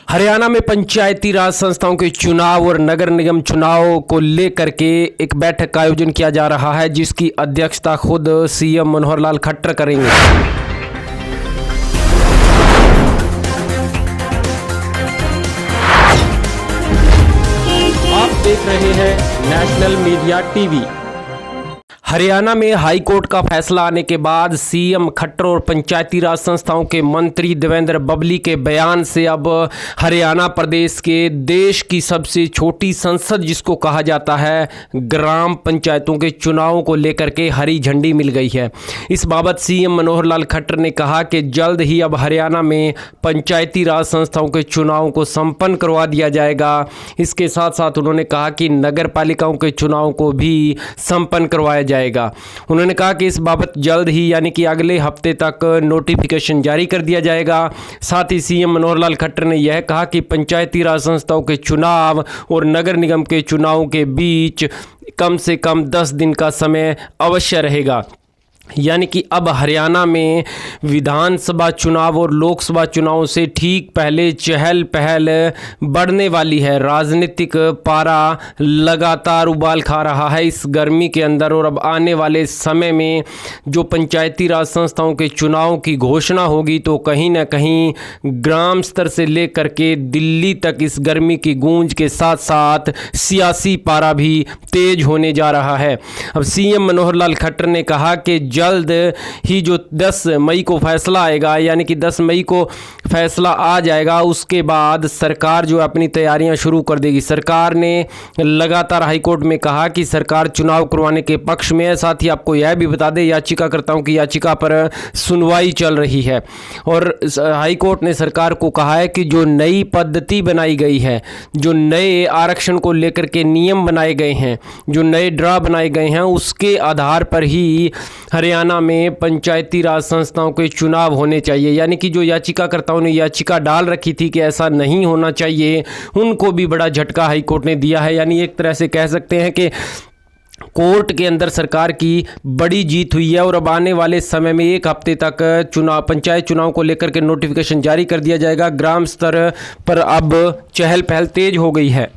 हरियाणा में पंचायती राज संस्थाओं के चुनाव और नगर निगम चुनाव को लेकर के एक बैठक का आयोजन किया जा रहा है, जिसकी अध्यक्षता खुद सीएम मनोहर लाल खट्टर करेंगे। आप देख रहे हैं नेशनल मीडिया टीवी। हरियाणा में हाई कोर्ट का फैसला आने के बाद सीएम खट्टर और पंचायती राज संस्थाओं के मंत्री देवेंद्र बबली के बयान से अब हरियाणा प्रदेश के देश की सबसे छोटी संसद जिसको कहा जाता है, ग्राम पंचायतों के चुनावों को लेकर के हरी झंडी मिल गई है। इस बाबत सीएम मनोहर लाल खट्टर ने कहा कि जल्द ही अब हरियाणा में पंचायती राज संस्थाओं के चुनावों को संपन्न करवा दिया जाएगा। इसके साथ साथ उन्होंने कहा कि नगर पालिकाओं के चुनाव को भी संपन्न करवाया जाएगा। उन्होंने कहा कि इस बाबत जल्द ही यानी कि अगले हफ्ते तक नोटिफिकेशन जारी कर दिया जाएगा। साथ ही सीएम मनोहर लाल खट्टर ने यह कहा कि पंचायती राज संस्थाओं के चुनाव और नगर निगम के चुनाव के बीच कम से कम 10 दिन का समय अवश्य रहेगा। यानी कि अब हरियाणा में विधानसभा चुनाव और लोकसभा चुनाव से ठीक पहले चहल पहल बढ़ने वाली है। राजनीतिक पारा लगातार उबाल खा रहा है इस गर्मी के अंदर, और अब आने वाले समय में जो पंचायती राज संस्थाओं के चुनाव की घोषणा होगी तो कहीं ना कहीं ग्राम स्तर से लेकर के दिल्ली तक इस गर्मी की गूंज के साथ साथ सियासी पारा भी तेज होने जा रहा है। अब सीएम मनोहर लाल खट्टर ने कहा कि जल्द ही जो 10 मई को फैसला आएगा, यानी कि 10 मई को फैसला आ जाएगा, उसके बाद सरकार जो अपनी तैयारियां शुरू कर देगी। सरकार ने लगातार हाईकोर्ट में कहा कि सरकार चुनाव करवाने के पक्ष में है। साथ ही आपको यह भी बता दें, याचिकाकर्ताओं की याचिका पर सुनवाई चल रही है और हाईकोर्ट ने सरकार को कहा है कि जो नई पद्धति बनाई गई है, जो नए आरक्षण को लेकर के नियम बनाए गए हैं, जो नए ड्रा बनाए गए हैं, उसके आधार पर ही हरियाणा में पंचायती राज संस्थाओं के चुनाव होने चाहिए। यानी कि जो याचिकाकर्ताओं ने याचिका डाल रखी थी कि ऐसा नहीं होना चाहिए, उनको भी बड़ा झटका हाईकोर्ट ने दिया है। यानी एक तरह से कह सकते हैं कि कोर्ट के अंदर सरकार की बड़ी जीत हुई है और अब आने वाले समय में एक हफ्ते तक पंचायत चुनाव को लेकर के नोटिफिकेशन जारी कर दिया जाएगा। ग्राम स्तर पर अब चहल पहल तेज हो गई है।